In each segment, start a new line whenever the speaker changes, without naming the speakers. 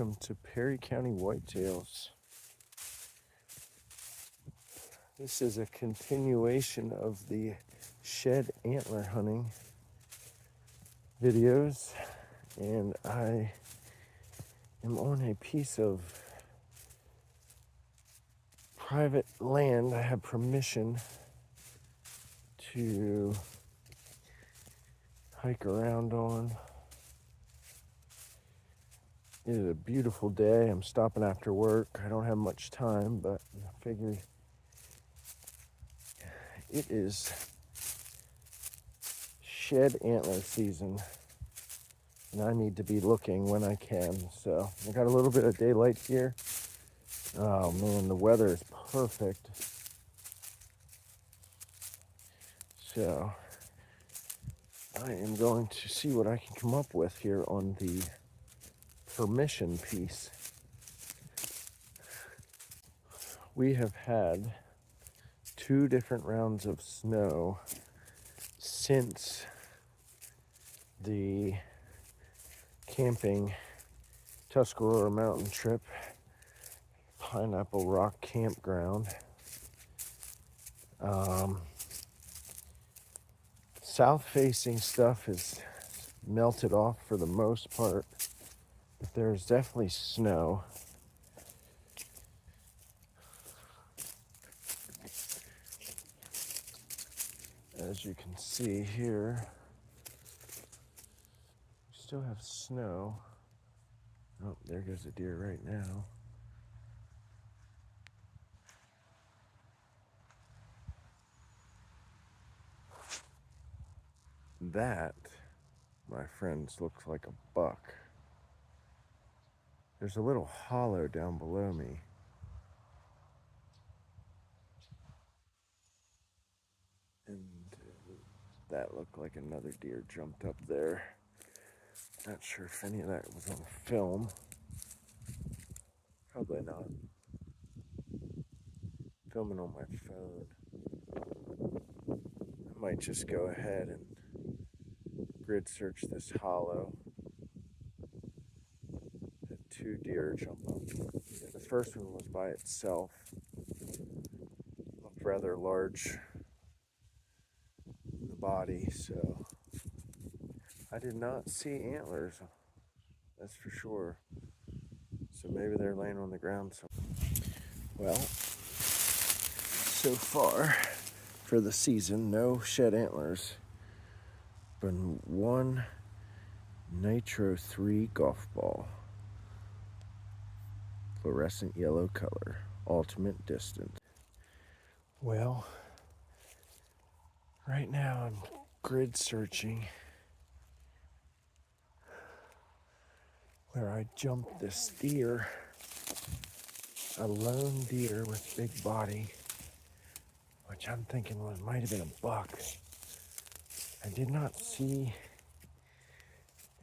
welcome to Perry County Whitetails. This is a continuation of the shed antler hunting videos, and I am on a piece of private land I have permission to hike around on. It is a beautiful day. I'm stopping after work. I don't have much time, but I figured it is shed antler season, and I need to be looking when I can. So I got a little bit of daylight here. Oh man, the weather is perfect. So I am going to see what I can come up with here on the permission piece. We have had 2 different rounds of snow since the camping Tuscarora mountain trip, Pineapple Rock Campground. South facing stuff is melted off for the most part, but there's definitely snow. As you can see here, we still have snow. Oh, there goes a deer right now. That, my friends, looks like a buck. There's a little hollow down below me. And that looked like another deer jumped up there. Not sure if any of that was on film. Probably not. Filming on my phone. I might just go ahead and grid search this hollow. Had 2 deer jump up. Yeah, the first one was by itself. Looked rather large in the body, so I did not see antlers, that's for sure. So maybe they're laying on the ground. Well, so far for the season, no shed antlers, but 1 Nitro 3 golf ball. Fluorescent yellow color, ultimate distance. Well, right now I'm grid searching where I jumped this deer, a lone deer with big body, which I'm thinking might have been a buck. I did not see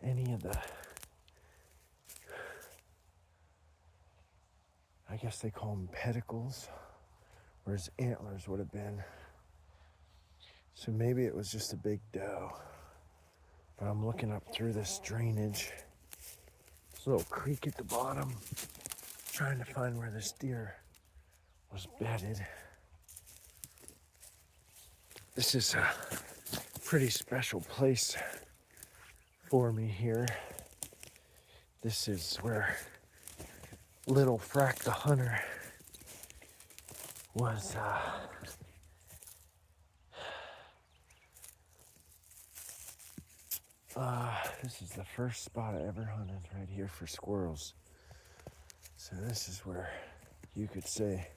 any of the, I guess they call them pedicles, where his antlers would have been. So maybe it was just a big doe. But I'm looking up through this drainage, this little creek at the bottom, trying to find where this deer was bedded. This is a pretty special place for me here. This is where Little Frack the Hunter was this is the first spot I ever hunted right here for squirrels. So this is where you could say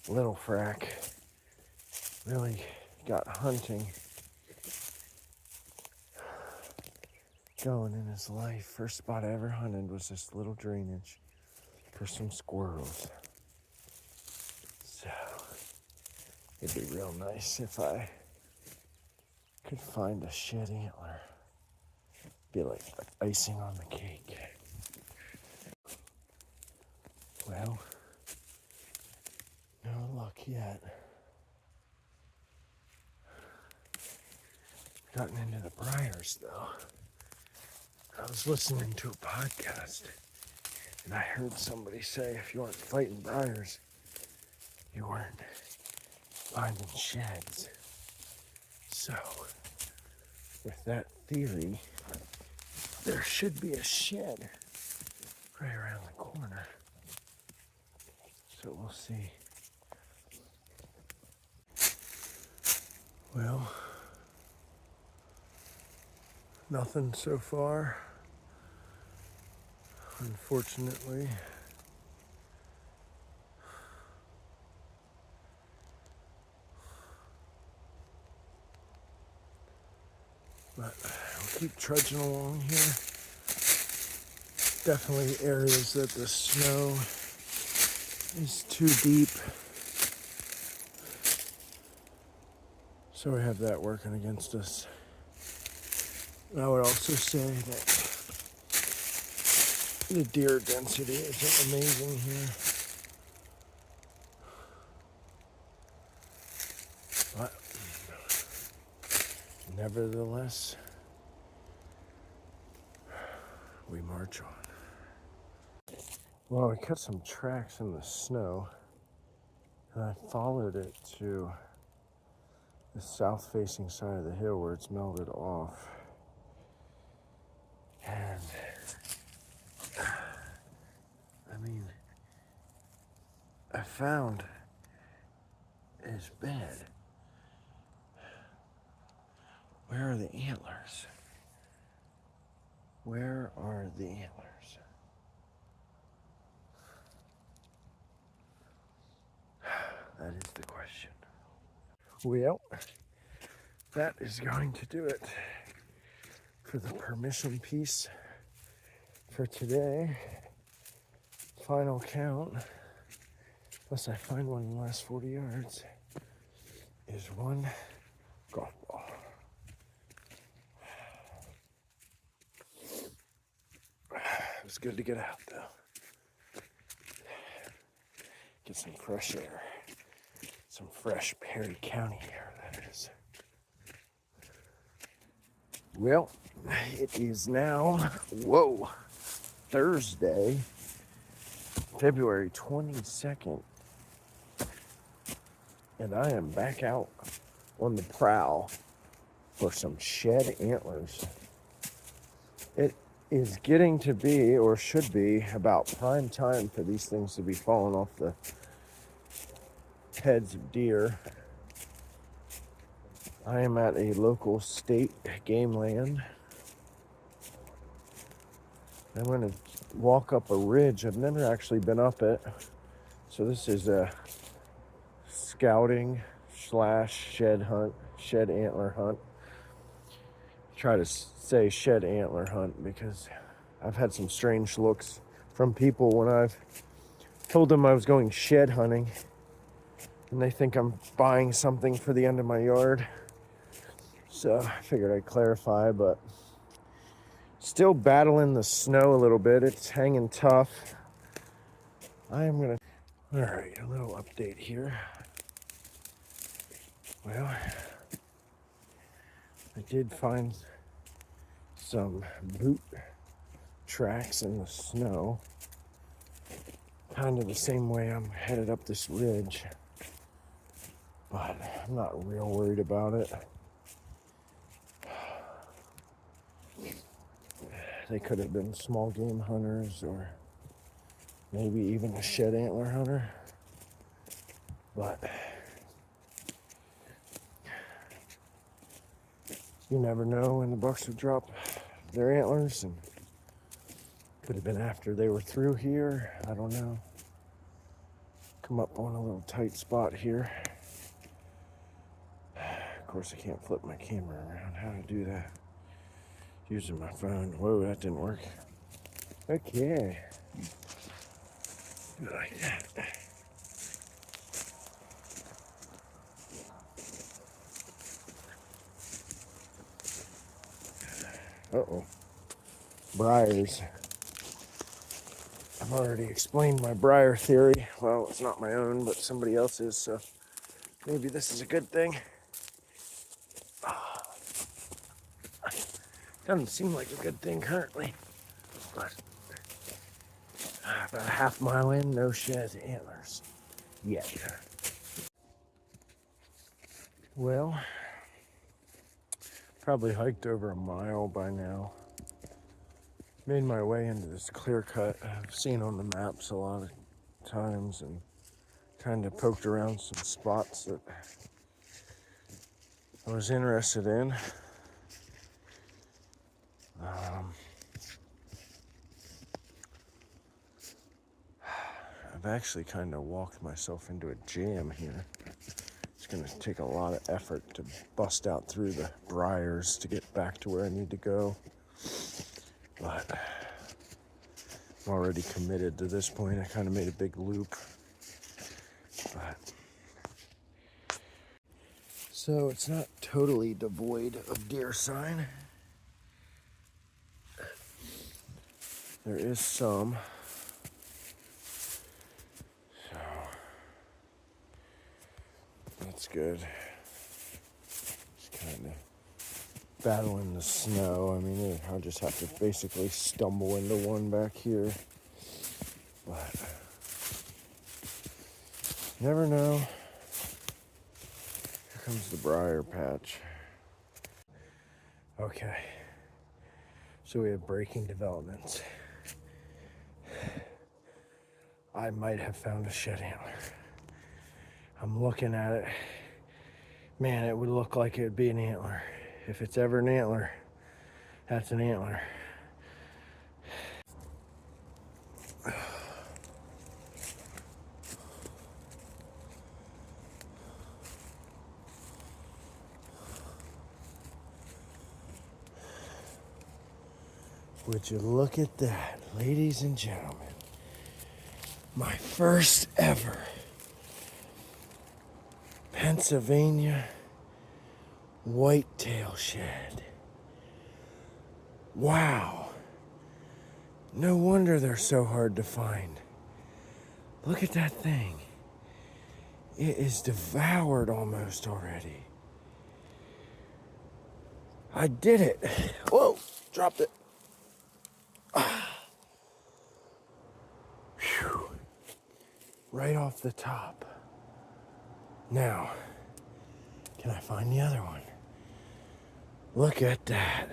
Little Frack really got hunting going in his life. First spot I ever hunted was this little drainage for some squirrels. So it'd be real nice if I could find a shed antler. Be like icing on the cake. Well, no luck yet. Gotten into the briars though. I was listening to a podcast And I heard somebody say if you weren't fighting briars, you weren't finding sheds. So, with that theory, there should be a shed right around the corner. So we'll see. Well, nothing so far, unfortunately. But we'll keep trudging along here. Definitely areas that the snow is too deep. So we have that working against us. And I would also say that the deer density isn't amazing here. But nevertheless, we march on. Well, we cut some tracks in the snow, and I followed it to the south-facing side of the hill where it's melted off. And I mean, I found his bed. Where are the antlers? Where are the antlers? That is the question. Well, that is going to do it for the permission piece for today. Final count, unless I find one in the last 40 yards, is one golf ball. It was good to get out though. Get some fresh air. Some fresh Perry County air, that is. Well, it is now, Thursday, February 22nd. And I am back out on the prowl for some shed antlers. It is getting to be, or should be, about prime time for these things to be falling off the heads of deer. I am at a local state game land. I'm going to walk up a ridge. I've never actually been up it. So this is a scouting / shed hunt, shed antler hunt. Try to say shed antler hunt because I've had some strange looks from people when I've told them I was going shed hunting. And they think I'm buying something for the end of my yard. So I figured I'd clarify, but still battling the snow a little bit. It's hanging tough. I am gonna, all right, a little update here. Well, I did find some boot tracks in the snow. Kind of the same way I'm headed up this ridge. But I'm not real worried about it. They could have been small game hunters or maybe even a shed antler hunter. But you never know when the bucks would drop their antlers, and could have been after they were through here. I don't know. Come up on a little tight spot here. Of course, I can't flip my camera around. How to do that? Using my phone. Whoa, that didn't work. Okay. Do it like that. Uh-oh. Briars. I've already explained my briar theory. Well, it's not my own, but somebody else's, so maybe this is a good thing. Doesn't seem like a good thing currently, but About a half mile in, no shed antlers yet. Well, probably hiked over a mile by now. Made my way into this clear cut I've seen on the maps a lot of times, and kind of poked around some spots that I was interested in. I've actually kind of walked myself into a jam here. It's going to take a lot of effort to bust out through the briars to get back to where I need to go. But I'm already committed to this point. I kind of made a big loop. But so it's not totally devoid of deer sign. There is some. So that's good. Just kind of battling the snow. I mean, I'll just have to basically stumble into one back here. But never know. Here comes the briar patch. Okay. So we have breaking developments. I might have found a shed antler. I'm looking at it. Man, it would look like it would be an antler. If it's ever an antler, that's an antler. Would you look at that, ladies and gentlemen. My first ever Pennsylvania whitetail shed. Wow. No wonder they're so hard to find. Look at that thing. It is devoured almost already. I did it. Whoa, dropped it. Whew. Right off the top. Now, can I find the other one? Look at that.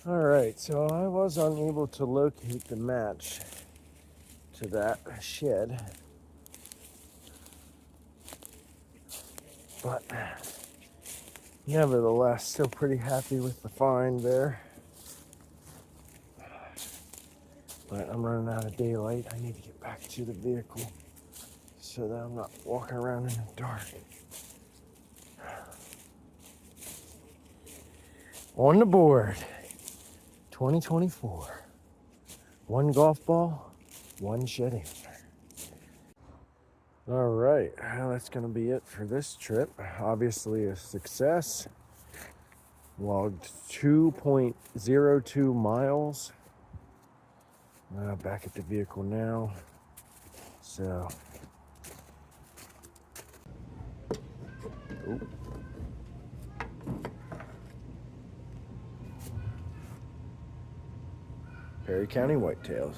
All right, so I was unable to locate the match to that shed, but nevertheless, still pretty happy with the find there. But I'm running out of daylight. I need to get back to the vehicle so that I'm not walking around in the dark. On the board, 2024. One golf ball, one shed antler. All right, well, that's going to be it for this trip. Obviously a success. Logged 2.02 miles. Back at the vehicle now. So, Perry County whitetails.